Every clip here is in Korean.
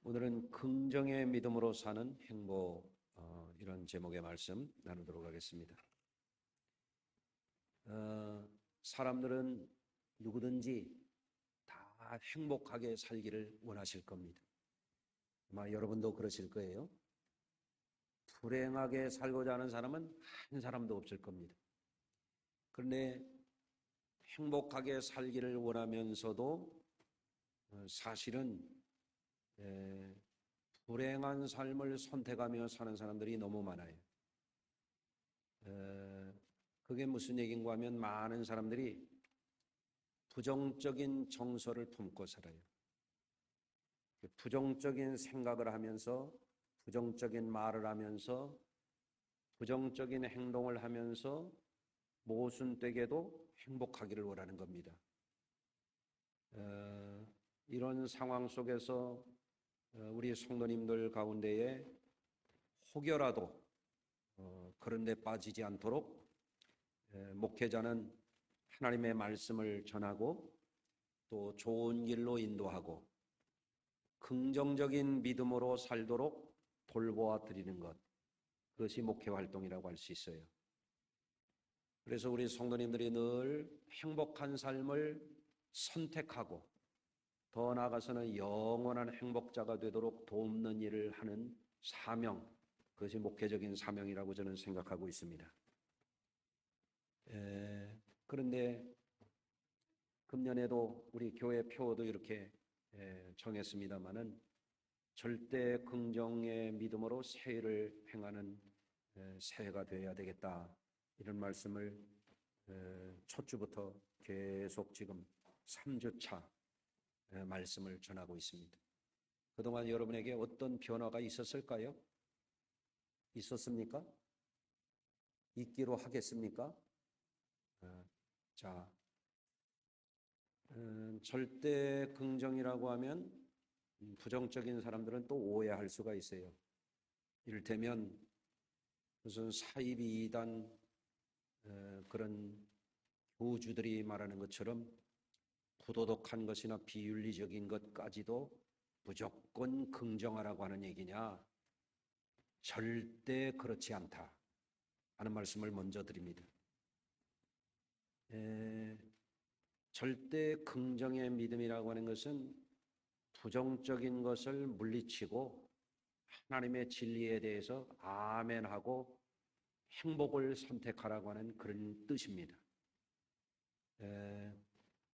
오늘은 긍정의 믿음으로 사는 행복, 이런 제목의 말씀 나누도록 하겠습니다. 사람들은 누구든지 다 행복하게 살기를 원하실 겁니다. 아마 여러분도 그러실 거예요. 불행하게 살고자 하는 사람은 한 사람도 없을 겁니다. 그런데 행복하게 살기를 원하면서도 사실은 불행한 삶을 선택하며 사는 사람들이 너무 많아요. 그게 무슨 얘기인가 하면 많은 사람들이 부정적인 정서를 품고 살아요. 부정적인 생각을 하면서, 부정적인 말을 하면서, 부정적인 행동을 하면서 모순되게도 행복하기를 원하는 겁니다. 이런 상황 속에서 우리 성도님들 가운데에 혹여라도 그런 데 빠지지 않도록 목회자는 하나님의 말씀을 전하고 또 좋은 길로 인도하고 긍정적인 믿음으로 살도록 돌보아 드리는 것, 그것이 목회 활동이라고 할 수 있어요. 그래서 우리 성도님들이 늘 행복한 삶을 선택하고 더 나아가서는 영원한 행복자가 되도록 돕는 일을 하는 사명, 그것이 목회적인 사명이라고 저는 생각하고 있습니다. 그런데 금년에도 우리 교회 표도 이렇게 정했습니다마는 절대 긍정의 믿음으로 새해를 행하는 새해가 되어야 되겠다, 이런 말씀을 첫 주부터 계속 지금 3주차 말씀을 전하고 있습니다. 그동안 여러분에게 어떤 변화가 있었을까요? 있었습니까? 있기로 하겠습니까? 자, 절대 긍정이라고 하면 부정적인 사람들은 또 오해할 수가 있어요. 이를테면 무슨 사이비 이단 그런 교주들이 말하는 것처럼 부도덕한 것이나 비윤리적인 것까지도 무조건 긍정하라고 하는 얘기냐? 절대 그렇지 않다 하는 말씀을 먼저 드립니다. 절대 긍정의 믿음이라고 하는 것은 부정적인 것을 물리치고 하나님의 진리에 대해서 아멘하고 행복을 선택하라고 하는 그런 뜻입니다.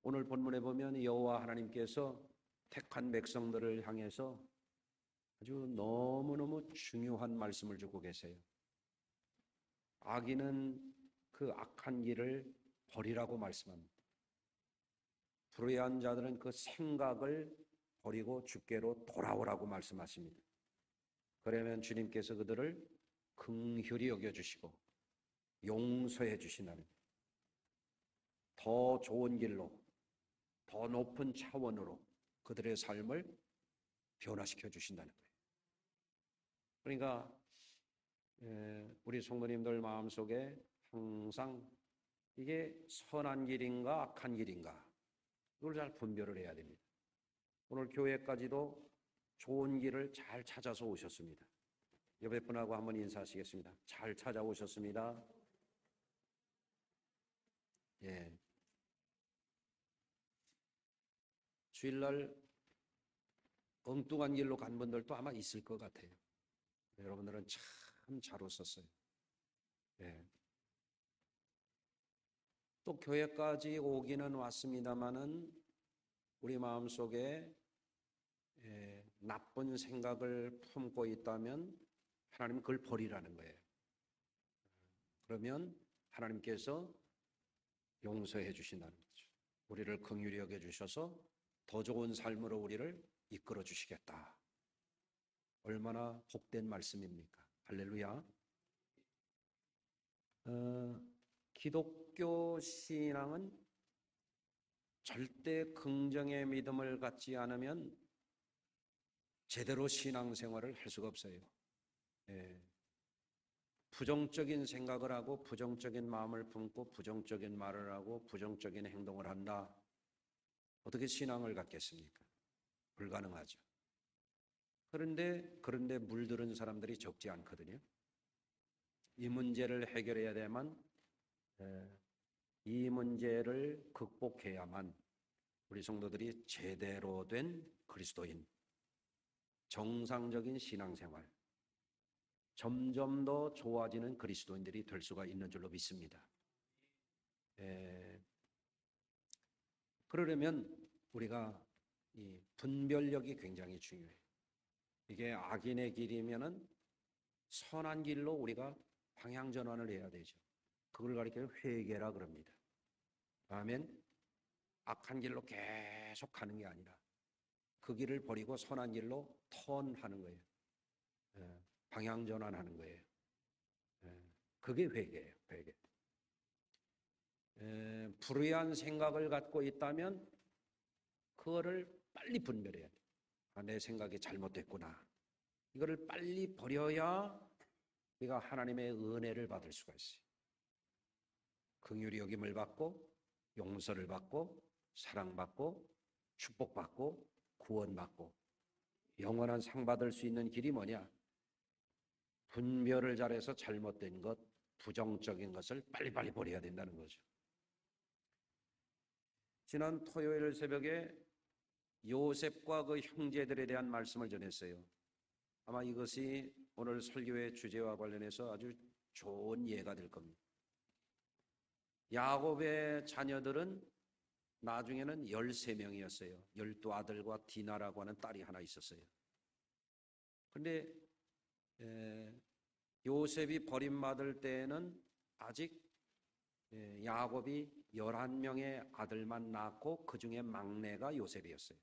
오늘 본문에 보면 여호와 하나님께서 택한 백성들을 향해서 아주 너무너무 중요한 말씀을 주고 계세요. 악인은 그 악한 길을 버리라고 말씀합니다. 불의한 자들은 그 생각을 버리고 주께로 돌아오라고 말씀하십니다. 그러면 주님께서 그들을 긍휼히 여겨주시고 용서해 주시나니 더 좋은 길로, 더 높은 차원으로 그들의 삶을 변화시켜 주신다는 거예요. 그러니까 우리 성도님들 마음속에 항상 이게 선한 길인가 악한 길인가, 이걸 잘 분별을 해야 됩니다. 오늘 교회까지도 좋은 길을 잘 찾아서 오셨습니다. 옆에 분하고 한번 인사하시겠습니다. 잘 찾아오셨습니다. 예. 주일날 엉뚱한 길로 간 분들도 아마 있을 것 같아요. 여러분들은 참 잘 오셨어요. 예. 또 교회까지 오기는 왔습니다마는 우리 마음속에 나쁜 생각을 품고 있다면 하나님은 그걸 버리라는 거예요. 그러면 하나님께서 용서해 주신다는 거죠. 우리를 긍휼히 여겨 주셔서 더 좋은 삶으로 우리를 이끌어 주시겠다. 얼마나 복된 말씀입니까? 할렐루야. 기독교 신앙은 절대 긍정의 믿음을 갖지 않으면 제대로 신앙생활을 할 수가 없어요. 부정적인 생각을 하고 부정적인 마음을 품고 부정적인 말을 하고 부정적인 행동을 한다. 어떻게 신앙을 갖겠습니까? 불가능하죠. 그런데 물들은 사람들이 적지 않거든요. 이 문제를 해결해야 되면 이 문제를 극복해야만 우리 성도들이 제대로 된 그리스도인, 정상적인 신앙생활, 점점 더 좋아지는 그리스도인들이 될 수가 있는 줄로 믿습니다. 그러려면 우리가 이 분별력이 굉장히 중요해요. 이게 악인의 길이면은 선한 길로 우리가 방향 전환을 해야 되죠. 그걸 가리켜 회개라 그럽니다. 아멘. 악한 길로 계속 가는 게 아니라 그 길을 버리고 선한 길로 턴하는 거예요. 방향 전환하는 거예요. 그게 회개예요. 회개. 불의한 생각을 갖고 있다면 그거를 빨리 분별해야 돼. 아, 내 생각이 잘못됐구나. 이거를 빨리 버려야 우리가 하나님의 은혜를 받을 수가 있어요. 긍휼히 여김을 받고 용서를 받고 사랑받고 축복받고 구원받고 영원한 상 받을 수 있는 길이 뭐냐? 분별을 잘해서 잘못된 것, 부정적인 것을 빨리빨리 버려야 된다는 거죠. 지난 토요일 새벽에 요셉과 그 형제들에 대한 말씀을 전했어요. 아마 이것이 오늘 설교의 주제와 관련해서 아주 좋은 예가 될 겁니다. 야곱의 자녀들은 나중에는 13명이었어요. 12아들과 디나라고 하는 딸이 하나 있었어요. 그런데 요셉이 버림받을 때에는 아직 야곱이 11명의 아들만 낳고 그 중에 막내가 요셉이었어요.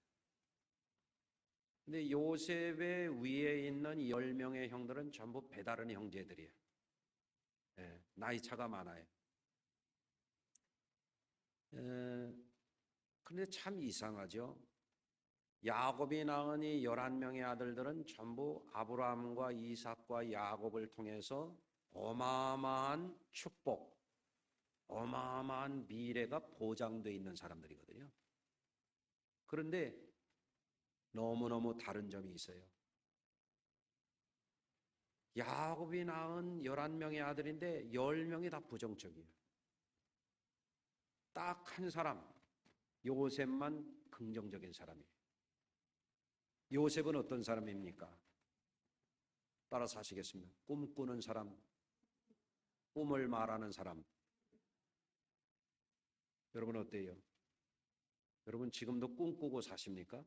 근데 요셉의 위에 있는 10명의 형들은 전부 배다른 형제들이에요. 나이 차가 많아요. 그런데 참 이상하죠. 야곱이 낳은 이 11명의 아들들은 전부 아브라함과 이삭과 야곱을 통해서 어마어마한 축복, 어마어마한 미래가 보장되어 있는 사람들이거든요. 그런데 너무너무 다른 점이 있어요. 야곱이 낳은 11명의 아들인데 10명이 다 부정적이에요. 딱 한 사람, 요셉만 긍정적인 사람이에요. 요셉은 어떤 사람입니까? 따라서 하시겠습니다. 꿈꾸는 사람, 꿈을 말하는 사람. 여러분 어때요? 여러분 지금도 꿈꾸고 사십니까?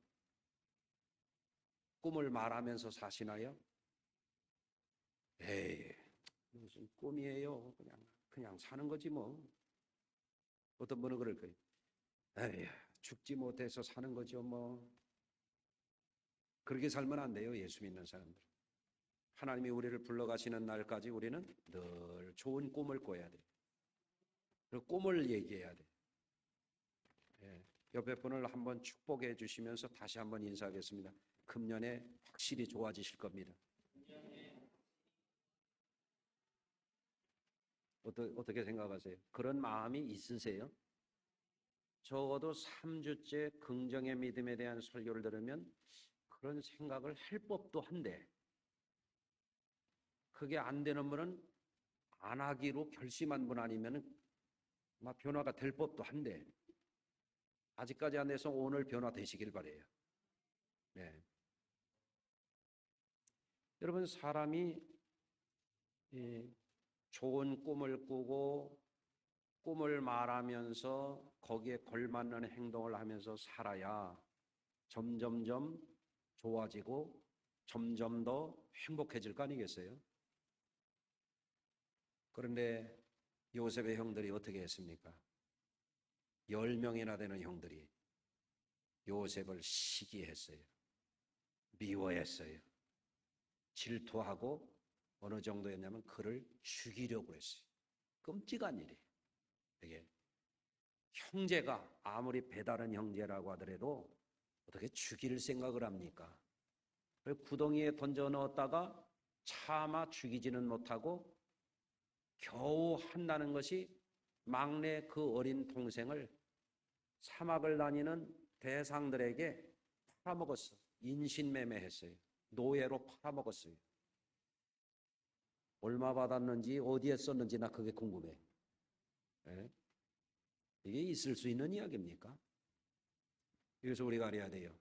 꿈을 말하면서 사시나요? 에이, 무슨 꿈이에요. 그냥 사는 거지 뭐. 어떤 분은 그럴 거예요. 에이, 죽지 못해서 사는 거죠 뭐. 그렇게 살면 안 돼요. 예수 믿는 사람들. 하나님이 우리를 불러가시는 날까지 우리는 늘 좋은 꿈을 꿔야 돼요. 그리고 꿈을 얘기해야 돼요. 옆에 분을 한번 축복해 주시면서 다시 한번 인사하겠습니다. 금년에 확실히 좋아지실 겁니다. 어떻게 생각하세요? 그런 마음이 있으세요? 적어도 3주째 긍정의 믿음에 대한 설교를 들으면 그런 생각을 할 법도 한데 그게 안 되는 분은 안 하기로 결심한 분 아니면 막 변화가 될 법도 한데 아직까지 안 돼서 오늘 변화되시길 바라요. 네. 여러분 사람이 좋은 꿈을 꾸고 꿈을 말하면서 거기에 걸맞는 행동을 하면서 살아야 점점점 좋아지고 점점 더 행복해질 거 아니겠어요? 그런데 요셉의 형들이 어떻게 했습니까? 10명이나 되는 형들이 요셉을 시기했어요. 미워했어요. 질투하고 어느 정도였냐면 그를 죽이려고 했어요. 끔찍한 일이에요. 이게 형제가 아무리 배다른 형제라고 하더라도 어떻게 죽일 생각을 합니까? 구덩이에 던져 넣었다가 차마 죽이지는 못하고 겨우 한다는 것이 막내 그 어린 동생을 사막을 다니는 대상들에게 팔아먹었어. 인신매매했어요. 노예로 팔아먹었어요. 얼마 받았는지 어디에 썼는지 나 그게 궁금해. 예? 이게 있을 수 있는 이야기입니까? 그래서 우리가 알아야 돼요.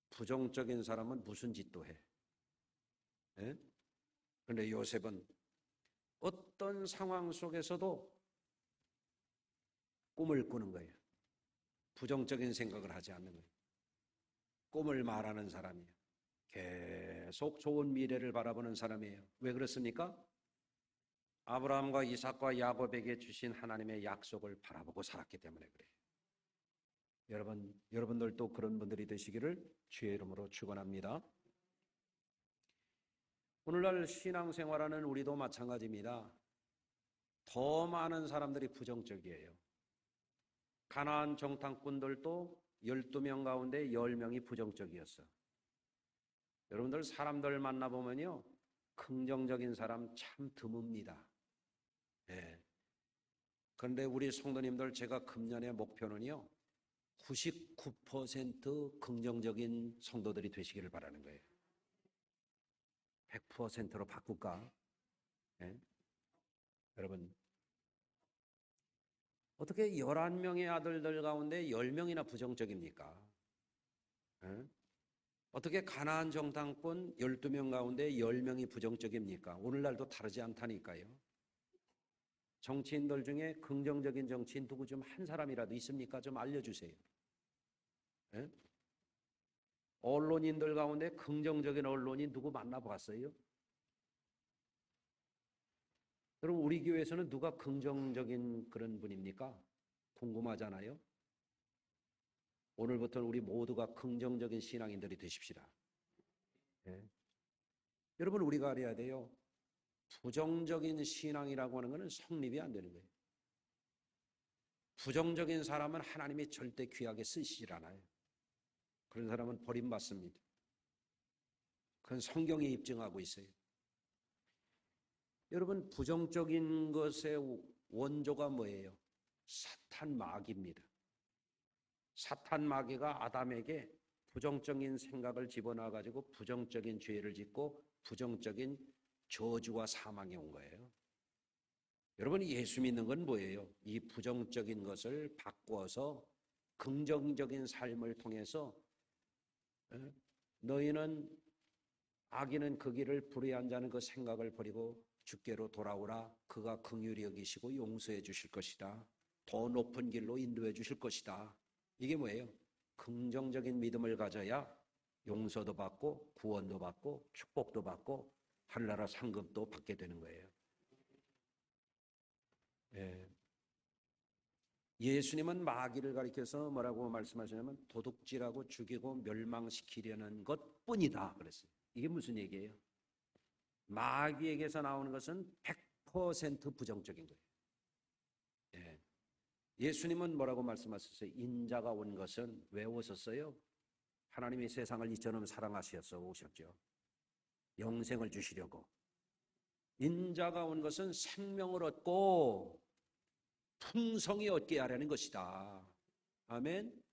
부정적인 사람은 무슨 짓도 해. 예? 그런데 요셉은 어떤 상황 속에서도 꿈을 꾸는 거예요. 부정적인 생각을 하지 않는 거예요. 꿈을 말하는 사람이에요. 계속 좋은 미래를 바라보는 사람이에요. 왜 그렇습니까? 아브라함과 이삭과 야곱에게 주신 하나님의 약속을 바라보고 살았기 때문에 그래요. 여러분들도 그런 분들이 되시기를 주의 이름으로 축원합니다. 오늘날 신앙생활하는 우리도 마찬가지입니다. 더 많은 사람들이 부정적이에요. 가나안 정탐꾼들도 12명 가운데 10명이 부정적이었어. 여러분들 사람들 만나보면요, 긍정적인 사람 참 드뭅니다. 예. 그런데 우리 성도님들 제가 금년의 목표는요, 99% 긍정적인 성도들이 되시기를 바라는 거예요. 100%로 바꿀까? 예? 여러분, 어떻게 11명의 아들들 가운데 10명이나 부정적입니까? 예? 어떻게 가나안 정탐꾼 12명 가운데 10명이 부정적입니까? 오늘날도 다르지 않다니까요. 정치인들 중에 긍정적인 정치인 누구 좀 한 사람이라도 있습니까? 좀 알려주세요. 예? 언론인들 가운데 긍정적인 언론인 누구 만나봤어요? 그럼 우리 교회에서는 누가 긍정적인 그런 분입니까? 궁금하잖아요. 오늘부터는 우리 모두가 긍정적인 신앙인들이 되십시다. 예. 여러분 우리가 알아야 돼요. 부정적인 신앙이라고 하는 것은 성립이 안 되는 거예요. 부정적인 사람은 하나님이 절대 귀하게 쓰시질 않아요. 그런 사람은 버림받습니다. 그건 성경이 입증하고 있어요. 여러분 부정적인 것의 원조가 뭐예요? 사탄 마귀입니다. 사탄 마귀가 아담에게 부정적인 생각을 집어넣어가지고 부정적인 죄를 짓고 부정적인 저주와 사망이 온 거예요. 여러분 예수 믿는 건 뭐예요? 이 부정적인 것을 바꿔서 긍정적인 삶을 통해서 너희는 악인은 그 길을 불의한 자는 그 생각을 버리고 주께로 돌아오라. 그가 긍휼히 여기시고 용서해 주실 것이다. 더 높은 길로 인도해 주실 것이다. 이게 뭐예요? 긍정적인 믿음을 가져야 용서도 받고 구원도 받고 축복도 받고 하늘나라 상급도 받게 되는 거예요. 예. 예수님은 마귀를 가리켜서 뭐라고 말씀하시냐면 도둑질하고 죽이고 멸망시키려는 것뿐이다 그랬어요. 이게 무슨 얘기예요? 마귀에게서 나오는 것은 100% 부정적인 거예요. 예. 예수님은 뭐라고 말씀하셨어요? 인자가 온 것은 왜 오셨어요? 하나님이 세상을 이처럼 사랑하셔서 오셨죠. 영생을 주시려고. 인자가 온 것은 생명을 얻고 풍성히 얻게 하려는 것이다. 아멘.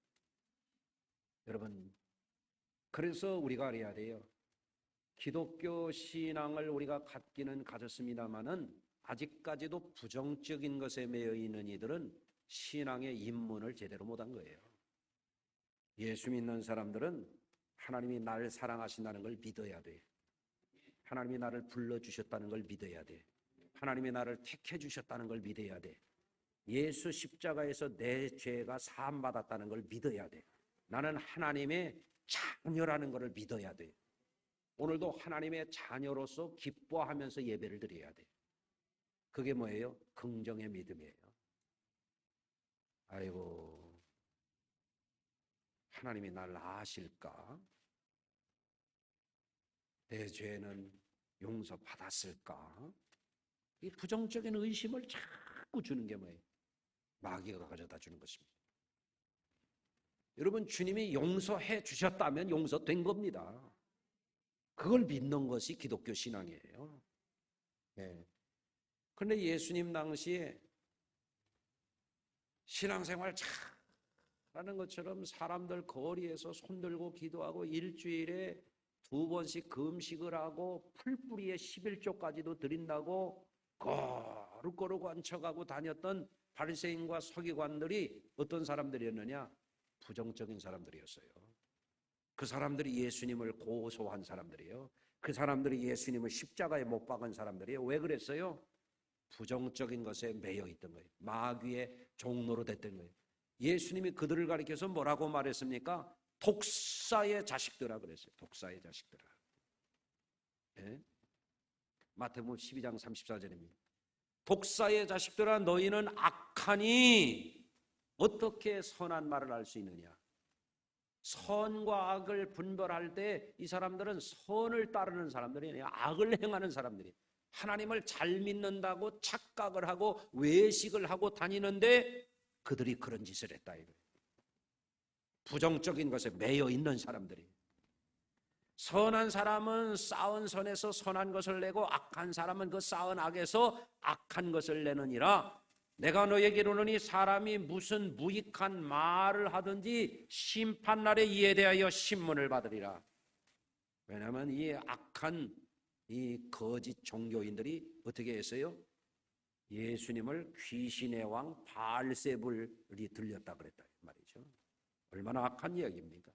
여러분, 그래서 우리가 알아야 돼요. 기독교 신앙을 우리가 갖기는 가졌습니다마는 아직까지도 부정적인 것에 매여 있는 이들은 신앙의 입문을 제대로 못한 거예요. 예수 믿는 사람들은 하나님이 나를 사랑하신다는 걸 믿어야 돼. 하나님이 나를 불러주셨다는 걸 믿어야 돼. 하나님이 나를 택해 주셨다는 걸 믿어야 돼. 예수 십자가에서 내 죄가 사함받았다는 걸 믿어야 돼. 나는 하나님의 자녀라는 것을 믿어야 돼. 오늘도 하나님의 자녀로서 기뻐하면서 예배를 드려야 돼. 그게 뭐예요? 긍정의 믿음이에요. 아이고, 하나님이 날 아실까? 내 죄는 용서받았을까? 이 부정적인 의심을 자꾸 주는 게 뭐예요? 마귀가 가져다 주는 것입니다. 여러분 주님이 용서해 주셨다면 용서된 겁니다. 그걸 믿는 것이 기독교 신앙이에요. 네. 그런데 예수님 당시에 신앙생활 잘하는 것처럼 사람들 거리에서 손들고 기도하고 일주일에 2번씩 금식을 하고 풀뿌리에 11조까지도 드린다고 거룩거룩 완척하고 다녔던 바리새인과 서기관들이 어떤 사람들이었느냐? 부정적인 사람들이었어요. 그 사람들이 예수님을 고소한 사람들이에요. 그 사람들이 예수님을 십자가에 못 박은 사람들이에요. 왜 그랬어요? 부정적인 것에 매여 있던 거예요. 마귀의 종로로 됐던 거예요. 예수님이 그들을 가리켜서 뭐라고 말했습니까? 독사의 자식들아 그랬어요. 독사의 자식들아. 예? 마태복음 12장 34절입니다. 독사의 자식들아 너희는 악하니 어떻게 선한 말을 할 수 있느냐? 선과 악을 분별할 때 이 사람들은 선을 따르는 사람들이 아니라 악을 행하는 사람들이 하나님을 잘 믿는다고 착각을 하고 외식을 하고 다니는데 그들이 그런 짓을 했다 이거예요. 부정적인 것에 매여 있는 사람들이. 선한 사람은 쌓은 선에서 선한 것을 내고 악한 사람은 그 쌓은 악에서 악한 것을 내느니라. 내가 너에게 이르노니 사람이 무슨 무익한 말을 하든지 심판날에 이에 대하여 신문을 받으리라. 왜냐하면 이 악한 이 거짓 종교인들이 어떻게 했어요? 예수님을 귀신의 왕 바알세불이 들렸다 그랬다 말이죠. 얼마나 악한 이야기입니까?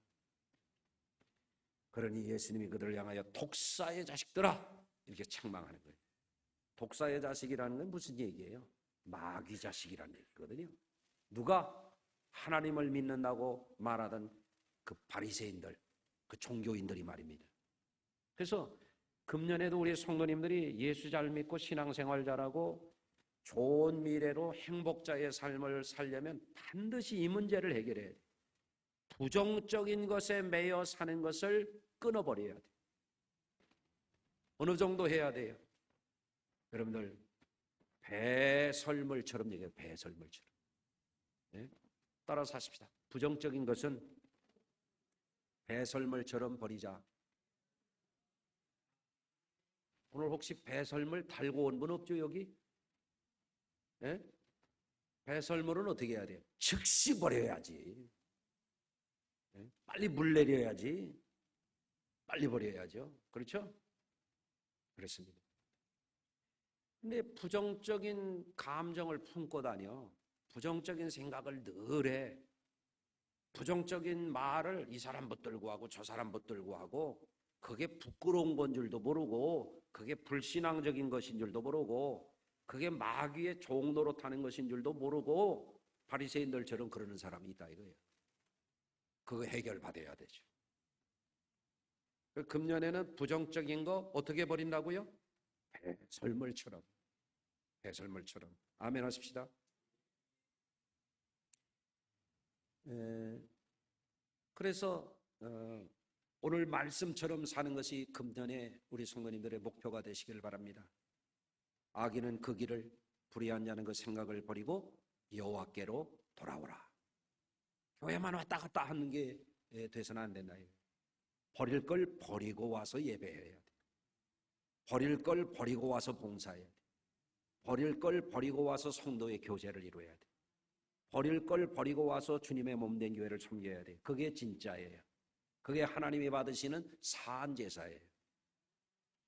그러니 예수님이 그들을 향하여 독사의 자식들아 이렇게 책망하는 거예요. 독사의 자식이라는 건 무슨 얘기예요? 마귀 자식이라는 얘기거든요. 누가? 하나님을 믿는다고 말하던 그 바리새인들, 그 종교인들이 말입니다. 그래서 금년에도 우리 성도님들이 예수 잘 믿고 신앙생활 잘하고 좋은 미래로 행복자의 삶을 살려면 반드시 이 문제를 해결해야 돼요. 부정적인 것에 매여 사는 것을 끊어버려야 돼요. 어느 정도 해야 돼요? 여러분들 배설물처럼 얘기해요. 배설물처럼. 네? 따라서 하십시다. 부정적인 것은 배설물처럼 버리자. 오늘 혹시 배설물 달고 온 분 없죠 여기? 네? 배설물은 어떻게 해야 돼요? 즉시 버려야지. 네? 빨리 물 내려야지. 빨리 버려야죠. 그렇죠? 그렇습니다. 근데 부정적인 감정을 품고 다녀. 부정적인 생각을 늘 해. 부정적인 말을 이 사람 붙들고 하고 저 사람 붙들고 하고 그게 부끄러운 건 줄도 모르고 그게 불신앙적인 것인 줄도 모르고 그게 마귀의 종로로 타는 것인 줄도 모르고 바리새인들처럼 그러는 사람이 있다 이거예요. 그거 해결받아야 되죠. 금년에는 부정적인 거 어떻게 버린다고요? 배설물처럼. 배설물처럼. 아멘 하십시다. 그래서 오늘 말씀처럼 사는 것이 금년에 우리 성도님들의 목표가 되시길 바랍니다. 악인은 그 길을 불의한 자는 그 생각을 버리고 여호와께로 돌아오라. 교회만 왔다 갔다 하는 게 돼서는 안 된다. 버릴 걸 버리고 와서 예배해야 돼. 버릴 걸 버리고 와서 봉사해야 돼. 버릴 걸 버리고 와서 성도의 교제를 이루어야 돼. 버릴 걸 버리고 와서 주님의 몸된 교회를 섬겨야 돼. 그게 진짜예요. 그게 하나님이 받으시는 사한 제사예요.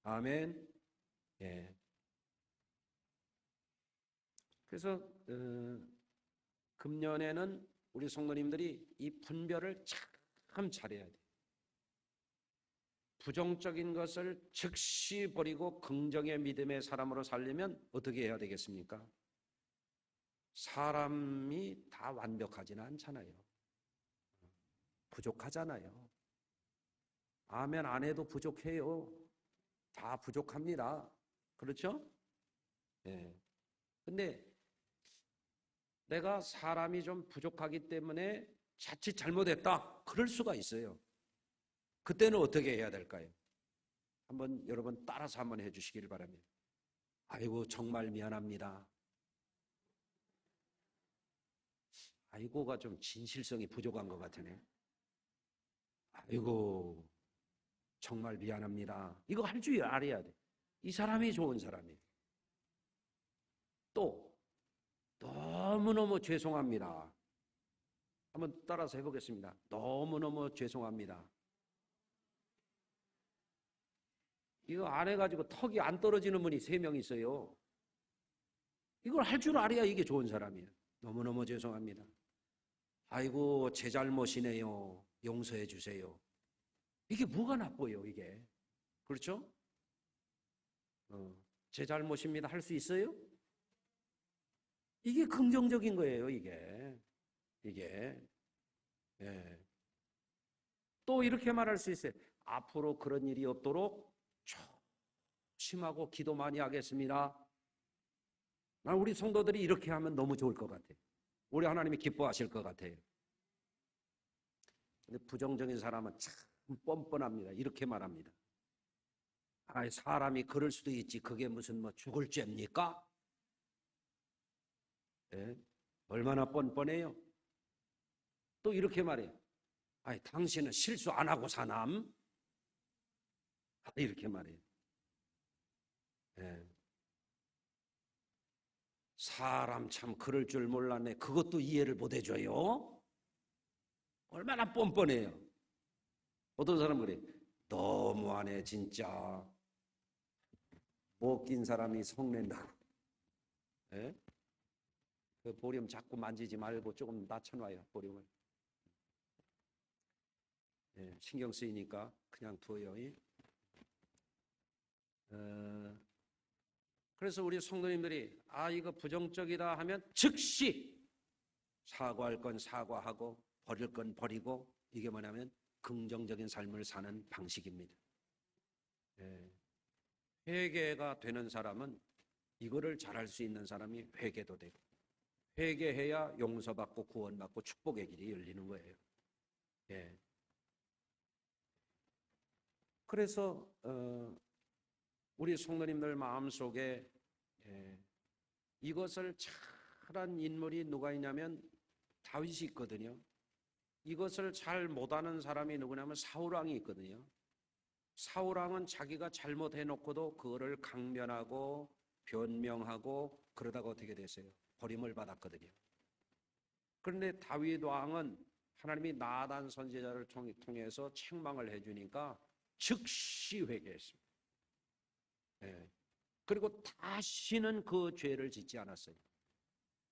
아멘. 예. 그래서 금년에는 우리 성도님들이 이 분별을 참 잘해야 돼. 부정적인 것을 즉시 버리고 긍정의 믿음의 사람으로 살려면 어떻게 해야 되겠습니까? 사람이 다 완벽하지는 않잖아요. 부족하잖아요. 아멘 안 해도 부족해요. 다 부족합니다. 그렇죠? 예. 근데 내가 사람이 좀 부족하기 때문에 자칫 잘못했다. 그럴 수가 있어요. 그때는 어떻게 해야 될까요? 한번 여러분 따라서 한번 해주시기를 바랍니다. 아이고 정말 미안합니다. 아이고가 좀 진실성이 부족한 것 같으네. 아이고 정말 미안합니다. 이거 할 줄 알아야 돼. 이 사람이 좋은 사람이에요. 또 너무너무 죄송합니다. 한번 따라서 해보겠습니다. 너무너무 죄송합니다. 이거 안 해가지고 턱이 안 떨어지는 분이 3명 있어요. 이걸 할 줄 알아야 이게 좋은 사람이에요. 너무너무 죄송합니다. 아이고 제 잘못이네요. 용서해 주세요. 이게 뭐가 나빠요 이게. 그렇죠? 제 잘못입니다 할 수 있어요? 이게 긍정적인 거예요 이게. 예. 또 이렇게 말할 수 있어요. 앞으로 그런 일이 없도록 조심하고 기도 많이 하겠습니다. 난 우리 성도들이 이렇게 하면 너무 좋을 것 같아요. 우리 하나님이 기뻐하실 것 같아요. 근데 부정적인 사람은 참 뻔뻔합니다. 이렇게 말합니다. 아, 사람이 그럴 수도 있지. 그게 무슨 뭐 죽을 죄입니까? 예? 얼마나 뻔뻔해요. 또 이렇게 말해요. 아니, 당신은 실수 안 하고 사남? 이렇게 말해요. 예. 사람 참 그럴 줄 몰랐네. 그것도 이해를 못 해줘요. 얼마나 뻔뻔해요. 어떤 사람은 그래. 너무하네 진짜. 못 낀 사람이 성낸다고. 예? 그 보름 자꾸 만지지 말고 조금 낮춰놔요. 보름을. 예, 신경 쓰이니까 그냥 두어요. 그래서 우리 성도님들이 이거 부정적이다 하면 즉시 사과할 건 사과하고 버릴 건 버리고, 이게 뭐냐면 긍정적인 삶을 사는 방식입니다. 예. 회개가 되는 사람은 이거를 잘할 수 있는 사람이 회개도 되고, 회개해야 용서받고 구원받고 축복의 길이 열리는 거예요. 예. 그래서 우리 성도님들 마음속에 이것을 잘한 인물이 누가 있냐면 다윗이 있거든요. 이것을 잘 못하는 사람이 누구냐면 사울왕이 있거든요. 사울왕은 자기가 잘못해놓고도 그거를 강변하고 변명하고 그러다가 어떻게 됐어요? 버림을 받았거든요. 그런데 다윗 왕은 하나님이 나단 선지자를 통해서 책망을 해주니까 즉시 회개했습니다. 예. 그리고 다시는 그 죄를 짓지 않았어요.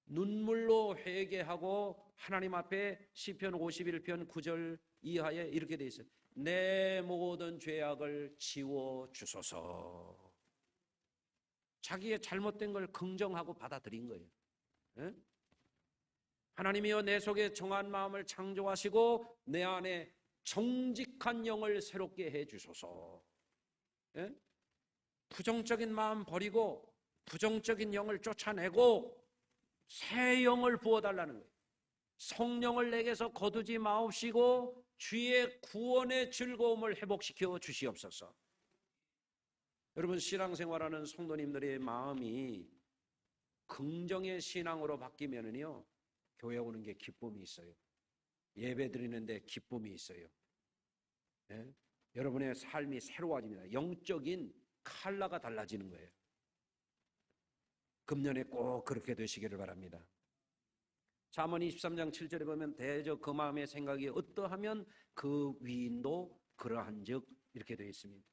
눈물로 회개하고 하나님 앞에 시편 51편 9절 이하에 이렇게 돼 있어요. 내 모든 죄악을 지워 주소서. 자기의 잘못된 걸 긍정하고 받아들인 거예요. 예? 하나님이여 내 속에 정한 마음을 창조하시고 내 안에 정직한 영을 새롭게 해 주소서. 예? 부정적인 마음 버리고 부정적인 영을 쫓아내고 새 영을 부어달라는 거예요. 성령을 내게서 거두지 마옵시고 주의 구원의 즐거움을 회복시켜 주시옵소서. 여러분, 신앙생활하는 성도님들의 마음이 긍정의 신앙으로 바뀌면은요, 교회 오는 게 기쁨이 있어요. 예배 드리는데 기쁨이 있어요. 예? 여러분의 삶이 새로워집니다. 영적인 컬러가 달라지는 거예요. 금년에 꼭 그렇게 되시기를 바랍니다. 잠언 23장 7절에 보면 대저 그 마음의 생각이 어떠하면 그 위인도 그러한 즉 이렇게 되어 있습니다.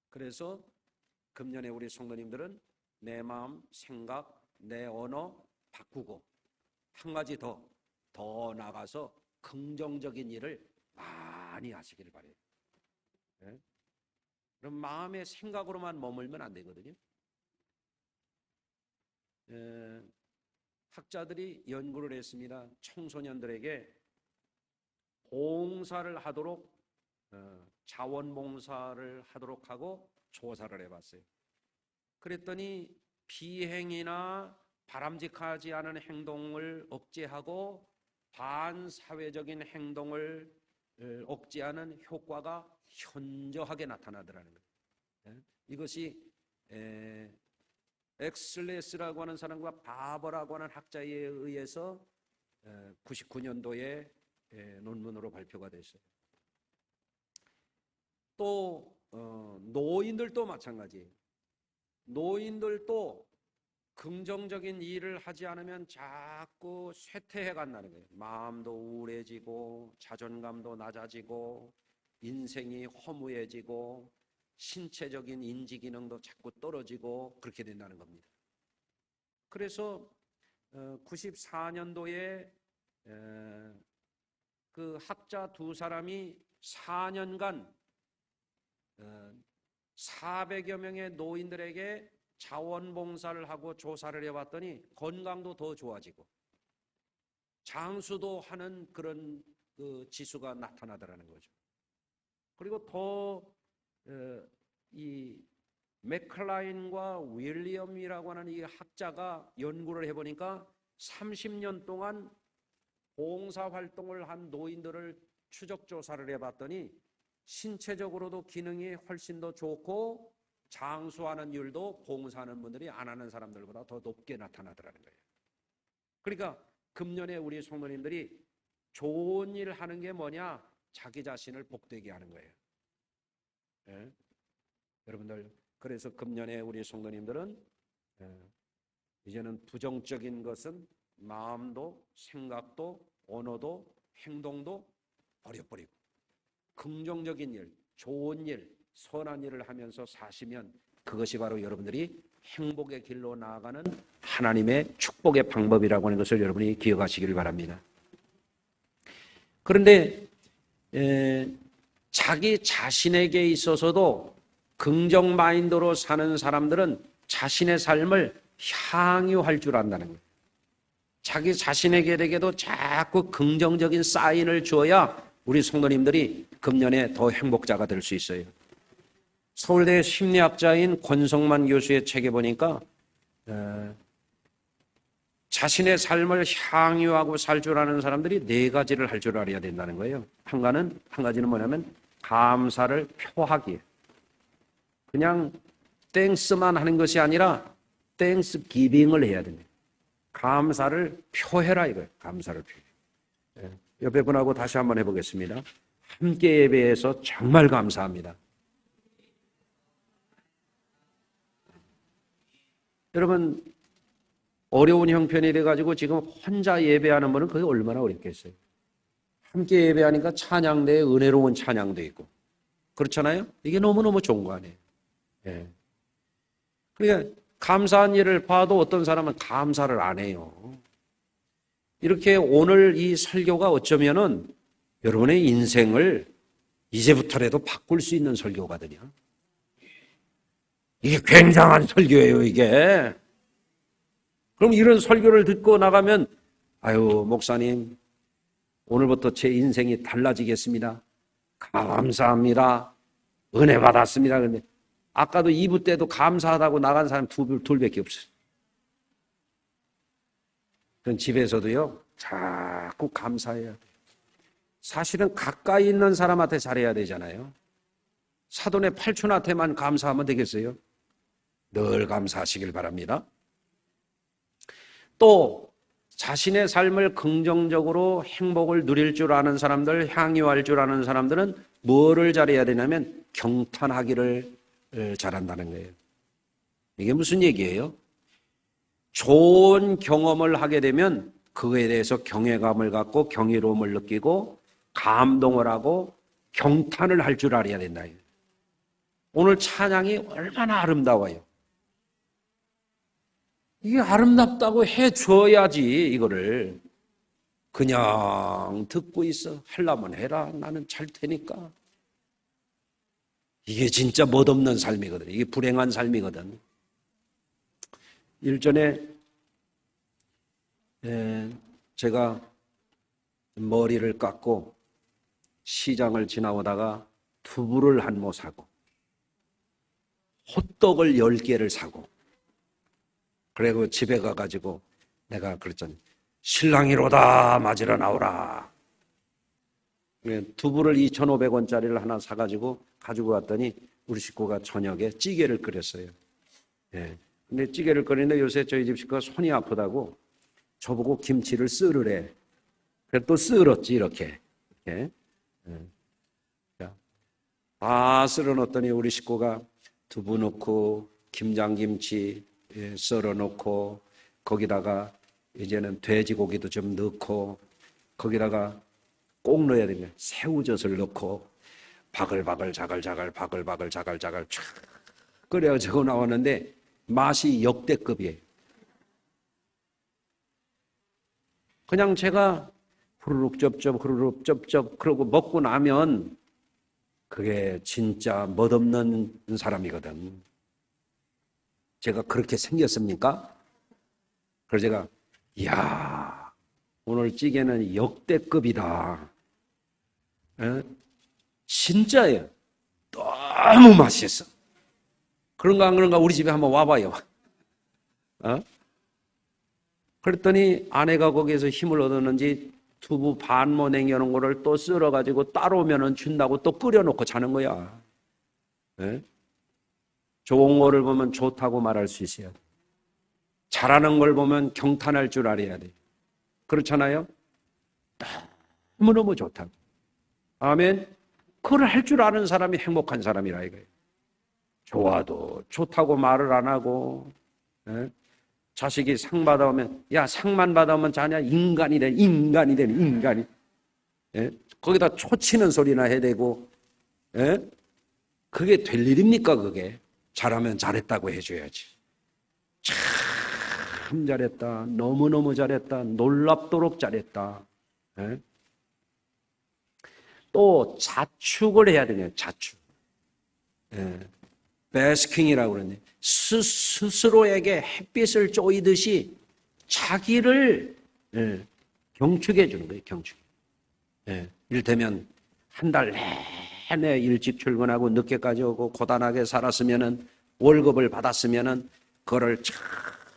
그래서 금년에 우리 성도님들은 내 마음, 생각, 내 언어 바꾸고 한 가지 더 나가서 긍정적인 일을 많이 하시기를 바라요. 네? 그럼 마음의 생각으로만 머물면 안 되거든요. 학자들이 연구를 했습니다. 청소년들에게 봉사를 하도록 자원봉사를 하도록 하고 조사를 해봤어요. 그랬더니 비행이나 바람직하지 않은 행동을 억제하고 반사회적인 행동을 억제하는 효과가 현저하게 나타나더라는 거예요. 이것이 엑슬레스라고 하는 사람과 바버라고 하는 학자에 의해서 99년도에 논문으로 발표가 됐어요. 또 노인들도 마찬가지예요. 노인들도 긍정적인 일을 하지 않으면 자꾸 쇠퇴해 간다는 거예요. 마음도 우울해지고 자존감도 낮아지고 인생이 허무해지고 신체적인 인지 기능도 자꾸 떨어지고 그렇게 된다는 겁니다. 그래서 94년도에 그 학자 두 사람이 4년간 400여 명의 노인들에게 자원봉사를 하고 조사를 해봤더니 건강도 더 좋아지고 장수도 하는 그런 그 지수가 나타나더라는 거죠. 그리고 더 이 맥클라인과 윌리엄이라고 하는 이 학자가 연구를 해보니까 30년 동안 봉사활동을 한 노인들을 추적 조사를 해봤더니 신체적으로도 기능이 훨씬 더 좋고 장수하는 율도 봉사하는 분들이 안 하는 사람들보다 더 높게 나타나더라는 거예요. 그러니까 금년에 우리 성도님들이 좋은 일 하는 게 뭐냐? 자기 자신을 복되게 하는 거예요. 예? 여러분들, 그래서 금년에 우리 성도님들은 이제는 부정적인 것은 마음도 생각도 언어도 행동도 버려버리고 긍정적인 일, 좋은 일, 선한 일을 하면서 사시면 그것이 바로 여러분들이 행복의 길로 나아가는 하나님의 축복의 방법이라고 하는 것을 여러분이 기억하시길 바랍니다. 그런데 자기 자신에게 있어서도 긍정 마인드로 사는 사람들은 자신의 삶을 향유할 줄 안다는 거예요. 자기 자신에게도 자꾸 긍정적인 사인을 주어야 우리 성도님들이 금년에 더 행복자가 될 수 있어요. 서울대 심리학자인 권성만 교수의 책에 보니까 자신의 삶을 향유하고 살 줄 아는 사람들이 네 가지를 할 줄 알아야 된다는 거예요. 한 가지는 뭐냐면 감사를 표하기. 그냥 땡스만 하는 것이 아니라 땡스 기빙을 해야 됩니다. 감사를 표해라 이거예요. 감사를 표해. 옆에 분하고 다시 한번 해보겠습니다. 함께 예배해서 정말 감사합니다. 여러분, 어려운 형편이 돼가지고 지금 혼자 예배하는 분은 그게 얼마나 어렵겠어요. 함께 예배하니까 찬양대에 은혜로운 찬양도 있고 그렇잖아요. 이게 너무너무 좋은 거 아니에요. 예. 그러니까 감사한 일을 봐도 어떤 사람은 감사를 안 해요. 이렇게 오늘 이 설교가 어쩌면은 여러분의 인생을 이제부터라도 바꿀 수 있는 설교거든요. 이게 굉장한 설교예요, 이게. 그럼 이런 설교를 듣고 나가면, 아유, 목사님, 오늘부터 제 인생이 달라지겠습니다. 감사합니다. 은혜 받았습니다. 그런데 아까도 2부 때도 감사하다고 나간 사람 둘밖에 없어요. 그건 집에서도요, 자꾸 감사해야 돼요. 사실은 가까이 있는 사람한테 잘해야 되잖아요. 사돈의 팔촌한테만 감사하면 되겠어요? 늘 감사하시길 바랍니다. 또 자신의 삶을 긍정적으로 행복을 누릴 줄 아는 사람들, 향유할 줄 아는 사람들은 뭐를 잘해야 되냐면 경탄하기를 잘한다는 거예요. 이게 무슨 얘기예요? 좋은 경험을 하게 되면 그거에 대해서 경외감을 갖고 경이로움을 느끼고 감동을 하고 경탄을 할 줄 알아야 된다. 오늘 찬양이 얼마나 아름다워요. 이게 아름답다고 해줘야지. 이거를 그냥 듣고 있어. 하려면 해라. 나는 잘 테니까. 이게 진짜 멋없는 삶이거든. 이게 불행한 삶이거든. 일전에 제가 머리를 깎고 시장을 지나오다가 두부를 한 모 사고 호떡을 10개를 사고 그리고 집에 가가지고 내가 그랬더니 신랑이로다 맞으러 나오라. 두부를 2,500원짜리를 하나 사가지고 가지고 왔더니 우리 식구가 저녁에 찌개를 끓였어요. 예. 근데 찌개를 끓이는데 요새 저희 집 식구가 손이 아프다고 저보고 김치를 썰으래. 그래서 또 썰었지 이렇게. 예. 다 썰어 놓았더니 우리 식구가 두부 넣고 김장김치 썰어 놓고 거기다가 이제는 돼지고기도 좀 넣고 거기다가 꼭 넣어야 됩니다. 새우젓을 넣고 바글바글 자글자글 바글바글 자글자글 쫙 끓여지고 나오는데 맛이 역대급이에요. 그냥 제가 후루룩 쩝쩝 후루룩 쩝쩝 그러고 먹고 나면 그게 진짜 멋없는 사람이거든. 제가 그렇게 생겼습니까? 그래서 제가 이야 오늘 찌개는 역대급이다. 에? 진짜예요. 너무 맛있어. 그런가 안 그런가 우리 집에 한번 와봐요. 그랬더니 아내가 거기에서 힘을 얻었는지 두부 반모 냉겨놓은 거를 또 썰어가지고 따로면은 준다고 또 끓여놓고 자는 거야. 네? 좋은 거를 보면 좋다고 말할 수 있어야 돼. 잘하는 걸 보면 경탄할 줄 알아야 돼. 그렇잖아요? 너무너무 좋다고. 아멘. 그걸 할 줄 아는 사람이 행복한 사람이라 이거예요. 좋아도 좋다고 말을 안 하고, 예? 자식이 상 받아오면 야 상만 받아오면 자냐 인간이 돼 인간이. 예? 거기다 초치는 소리나 해야 되고, 예? 그게 될 일입니까 그게? 잘하면 잘했다고 해줘야지. 참 잘했다. 너무너무 잘했다. 놀랍도록 잘했다. 예? 또 자축을 해야 되냐 자축. 예. 베스킹이라고 그러네. 스스로에게 햇빛을 쪼이듯이 자기를 경축해 주는 거예요. 경축. 이를테면 한 달 내내 일찍 출근하고 늦게까지 오고 고단하게 살았으면은 월급을 받았으면은 그거를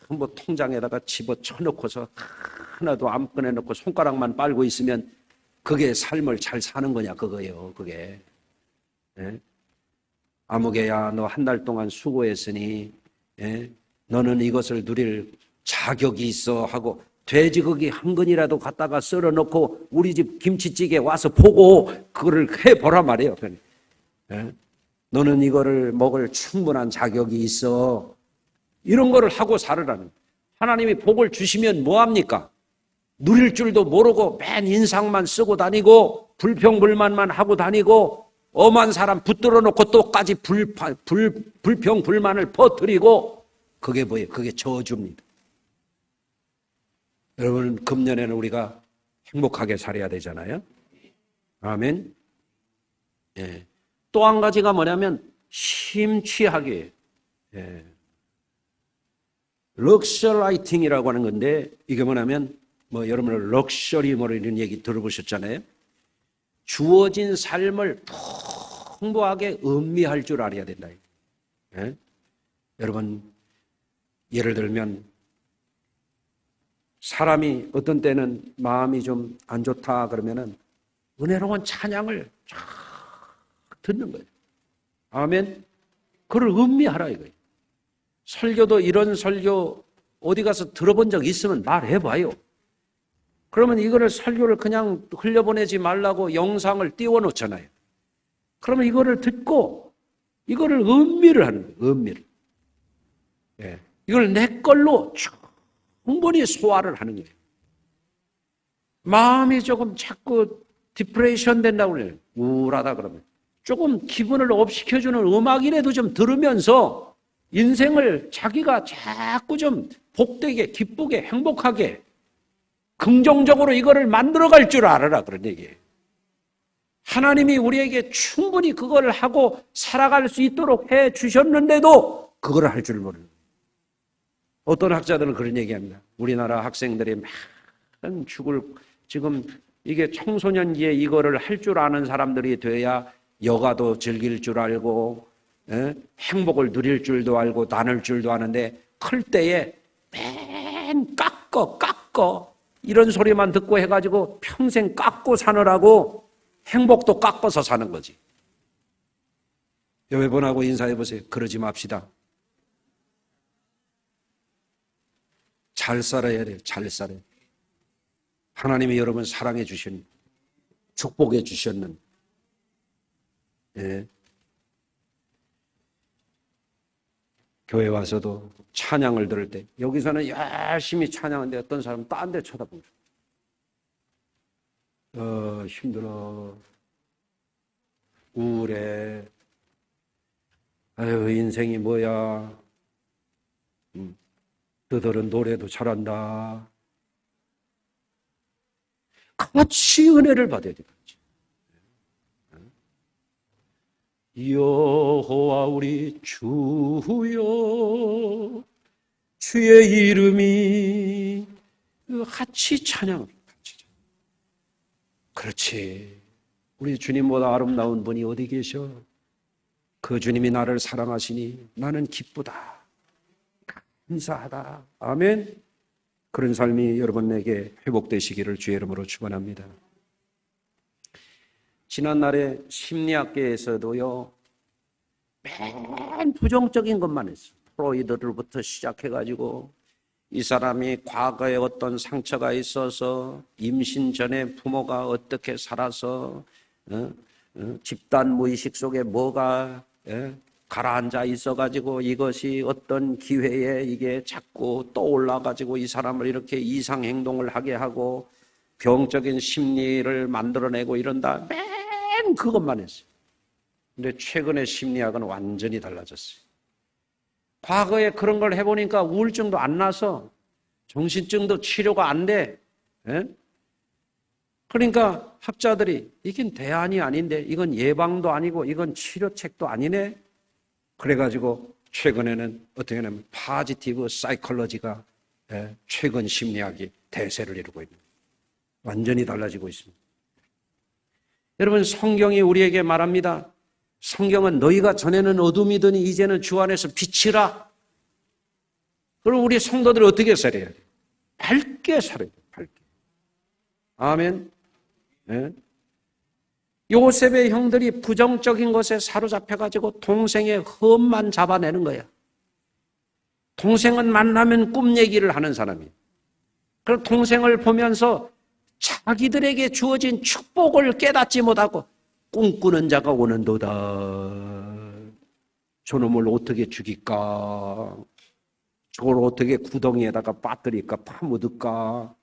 전부 통장에다가 집어쳐놓고서 하나도 안 꺼내놓고 손가락만 빨고 있으면 그게 삶을 잘 사는 거냐 그거예요. 그게. 아무개야 너 한 달 동안 수고했으니 너는 이것을 누릴 자격이 있어 하고 돼지고기 한 근이라도 갖다가 썰어 놓고 우리 집 김치찌개 와서 보고 그거를 해보라 말이에요. 너는 이거를 먹을 충분한 자격이 있어. 이런 거를 하고 살으라는. 하나님이 복을 주시면 뭐합니까? 누릴 줄도 모르고 맨 인상만 쓰고 다니고 불평불만만 하고 다니고 엄한 사람 붙들어 놓고 또까지 불평불만을 퍼뜨리고 그게 뭐예요? 그게 저주입니다. 여러분 금년에는 우리가 행복하게 살아야 되잖아요. 아멘. 예. 또 한 가지가 뭐냐면 심취하게 럭셔라이팅이라고 하는 건데 이게 뭐냐면 뭐 여러분 럭셔리 뭐 이런 얘기 들어보셨잖아요. 주어진 삶을 풍부하게 음미할 줄 알아야 된다. 예? 여러분 예를 들면 사람이 어떤 때는 마음이 좀 안 좋다 그러면은 은혜로운 찬양을 쫙 듣는 거예요. 아멘. 그걸 음미하라 이거예요. 설교도 이런 설교 어디 가서 들어본 적 있으면 말해봐요. 그러면 이거를 설교를 그냥 흘려보내지 말라고 영상을 띄워놓잖아요. 그러면 이거를 듣고 이거를 음미를 하는 거예요. 음미를. 예. 이걸 내 걸로 충분히 소화를 하는 거예요. 마음이 조금 자꾸 디프레이션 된다고 그래요. 우울하다 그러면. 조금 기분을 업시켜주는 음악이라도 좀 들으면서 인생을 자기가 자꾸 좀 복되게, 기쁘게, 행복하게 긍정적으로 이거를 만들어갈 줄 알아라 그런 얘기예요. 하나님이 우리에게 충분히 그걸 하고 살아갈 수 있도록 해 주셨는데도 그걸 할 줄 모르는 거예요. 어떤 학자들은 그런 얘기합니다. 우리나라 학생들이 많은 죽을 지금 이게 청소년기에 이거를 할 줄 아는 사람들이 돼야 여가도 즐길 줄 알고 행복을 누릴 줄도 알고 나눌 줄도 아는데 클 때에 맨 깎어 이런 소리만 듣고 해가지고 평생 깎고 사느라고 행복도 깎아서 사는 거지. 여러분하고 인사해 보세요. 그러지 맙시다. 잘 살아야 돼요. 잘 살아야 돼요. 하나님이 여러분 사랑해 주신 축복해 주셨는 교회 와서도 찬양을 들을 때 여기서는 열심히 찬양하는데 어떤 사람은 딴 데 쳐다보죠. 힘들어. 우울해. 아유, 인생이 뭐야. 너들은 노래도 잘한다. 같이 은혜를 받아야 돼. 여호와 우리 주여, 주의 이름이 같이 찬양을. 그렇지. 우리 주님보다 아름다운 분이 어디 계셔? 그 주님이 나를 사랑하시니 나는 기쁘다, 감사하다. 아멘. 그런 삶이 여러분에게 회복되시기를 주의 이름으로 축원합니다. 지난날에 심리학계에서도요, 맨 부정적인 것만 했어. 프로이드들부터 시작해가지고 이 사람이 과거에 어떤 상처가 있어서 임신 전에 부모가 어떻게 살아서 집단 무의식 속에 뭐가 가라앉아 있어가지고 이것이 어떤 기회에 이게 자꾸 떠올라가지고 이 사람을 이렇게 이상 행동을 하게 하고 병적인 심리를 만들어내고 이런다. 맨 그것만 했어요. 근데 최근에 심리학은 완전히 달라졌어요. 과거에 그런 걸 해보니까 우울증도 안 나서 정신증도 치료가 안 돼. 그러니까 학자들이 이건 대안이 아닌데, 이건 예방도 아니고 이건 치료책도 아니네. 그래가지고 최근에는 어떻게 하냐면 파지티브 사이콜로지가 최근 심리학이 대세를 이루고 있는, 완전히 달라지고 있습니다. 여러분, 성경이 우리에게 말합니다. 성경은 너희가 전에는 어둠이더니 이제는 주 안에서 빛이라. 그럼 우리 성도들이 어떻게 살아야 돼? 밝게 살아야 돼. 밝게. 아멘. 요셉의 형들이 부정적인 것에 사로잡혀가지고 동생의 흠만 잡아내는 거야. 동생은 만나면 꿈 얘기를 하는 사람이에요. 그럼 동생을 보면서 자기들에게 주어진 축복을 깨닫지 못하고 꿈꾸는 자가 오는도다. 저놈을 어떻게 죽일까? 저걸 어떻게 구덩이에다가 빠뜨릴까? 파묻을까?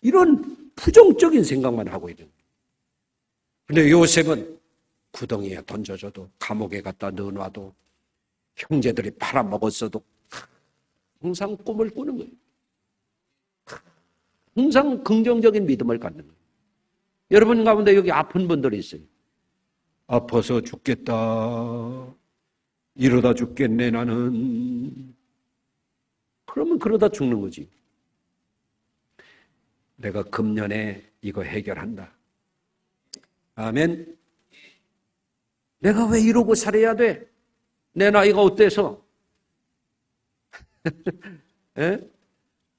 이런 부정적인 생각만 하고 있는 거예요. 근데 요셉은 구덩이에 던져줘도, 감옥에 갖다 넣어놔도, 형제들이 팔아먹었어도 항상 꿈을 꾸는 거예요. 항상 긍정적인 믿음을 갖는 거예요. 여러분 가운데 여기 아픈 분들이 있어요. 아파서 죽겠다. 이러다 죽겠네 나는. 그러면 그러다 죽는 거지. 내가 금년에 이거 해결한다. 아멘. 내가 왜 이러고 살아야 돼? 내 나이가 어때서?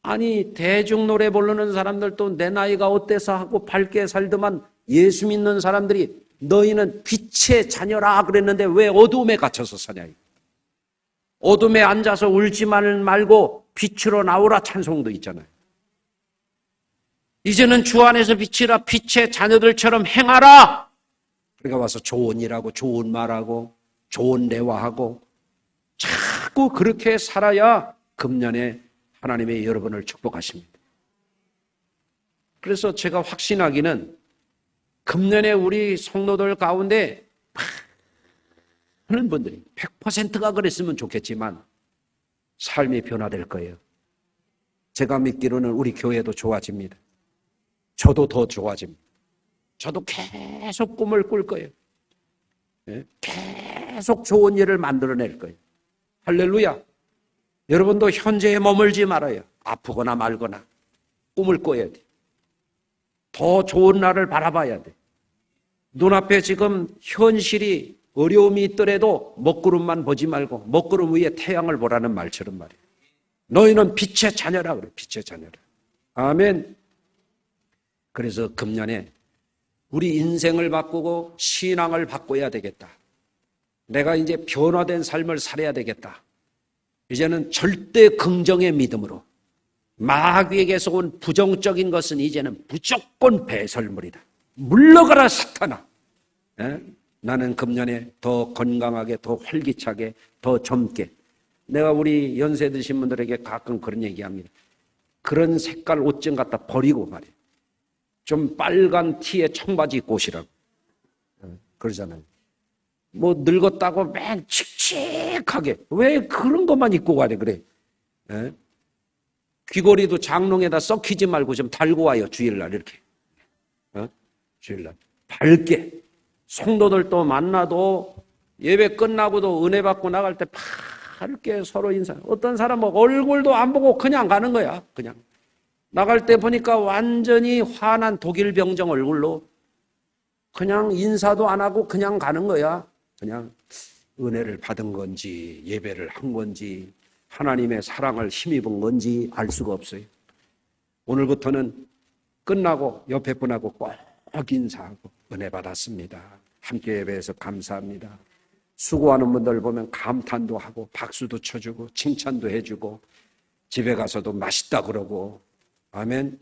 아니, 대중 노래 부르는 사람들도 내 나이가 어때서 하고 밝게 살더만 예수 믿는 사람들이 너희는 빛의 자녀라 그랬는데 왜 어둠에 갇혀서 사냐? 어둠에 앉아서 울지만 말고 빛으로 나오라 찬송도 있잖아요. 이제는 주 안에서 빛이라, 빛의 자녀들처럼 행하라. 그러니까 와서 좋은 일하고 좋은 말하고 좋은 대화하고 자꾸 그렇게 살아야 금년에 하나님의 여러분을 축복하십니다. 그래서 제가 확신하기는 금년에 우리 성도들 가운데 많은 분들이 100%가 그랬으면 좋겠지만 삶이 변화될 거예요. 제가 믿기로는 우리 교회도 좋아집니다. 저도 더 좋아집니다. 저도 계속 꿈을 꿀 거예요. 계속 좋은 일을 만들어낼 거예요. 할렐루야. 여러분도 현재에 머물지 말아요. 아프거나 말거나 꿈을 꿔야 돼. 더 좋은 날을 바라봐야 돼. 눈앞에 지금 현실이 어려움이 있더라도 먹구름만 보지 말고 먹구름 위에 태양을 보라는 말처럼 말이에요. 너희는 빛의 자녀라 그래. 빛의 자녀라. 아멘. 그래서 금년에 우리 인생을 바꾸고 신앙을 바꿔야 되겠다. 내가 이제 변화된 삶을 살아야 되겠다. 이제는 절대 긍정의 믿음으로, 마귀에게서 온 부정적인 것은 이제는 무조건 배설물이다. 물러가라 사탄아. 나는 금년에 더 건강하게, 더 활기차게, 더 젊게. 내가 우리 연세 드신 분들에게 가끔 그런 얘기합니다. 그런 색깔 옷 좀 갖다 버리고 말이에요. 좀 빨간 티에 청바지 입고 오시라고. 그러잖아요. 뭐 늙었다고 맨 칙칙하게 왜 그런 것만 입고 가래 그래? 예? 귀걸이도 장롱에다 썩히지 말고 좀 달고 와요. 주일날 이렇게. 주일날 밝게. 성도들도 만나도 예배 끝나고도 은혜 받고 나갈 때 밝게 서로 인사. 어떤 사람은 얼굴도 안 보고 그냥 가는 거야. 그냥 나갈 때 보니까 완전히 환한 독일 병정 얼굴로 그냥 인사도 안 하고 그냥 가는 거야. 그냥 은혜를 받은 건지 예배를 한 건지 하나님의 사랑을 힘입은 건지 알 수가 없어요. 오늘부터는 끝나고 옆에 분하고 꼭 인사하고 은혜 받았습니다. 함께 예배해서 감사합니다. 수고하는 분들 보면 감탄도 하고 박수도 쳐주고 칭찬도 해주고 집에 가서도 맛있다 그러고 아멘.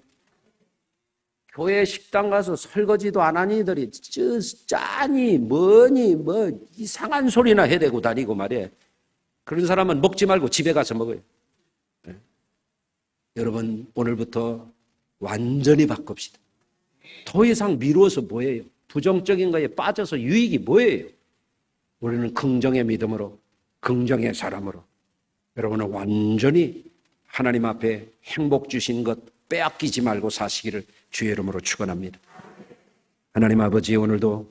교회 식당 가서 설거지도 안 하는 이들이 짜니 뭐니 뭐 이상한 소리나 해대고 다니고 말이에요. 그런 사람은 먹지 말고 집에 가서 먹어요. 네. 여러분 오늘부터 완전히 바꿉시다. 더 이상 미루어서 뭐예요? 부정적인 거에 빠져서 유익이 뭐예요? 우리는 긍정의 믿음으로 긍정의 사람으로 여러분은 완전히 하나님 앞에 행복 주신 것 빼앗기지 말고 사시기를 주의 이름으로 축원합니다. 하나님 아버지 오늘도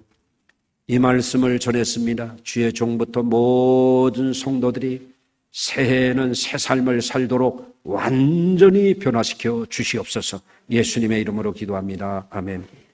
이 말씀을 전했습니다. 주의 종부터 모든 성도들이 새해에는 새 삶을 살도록 완전히 변화시켜 주시옵소서. 예수님의 이름으로 기도합니다. 아멘.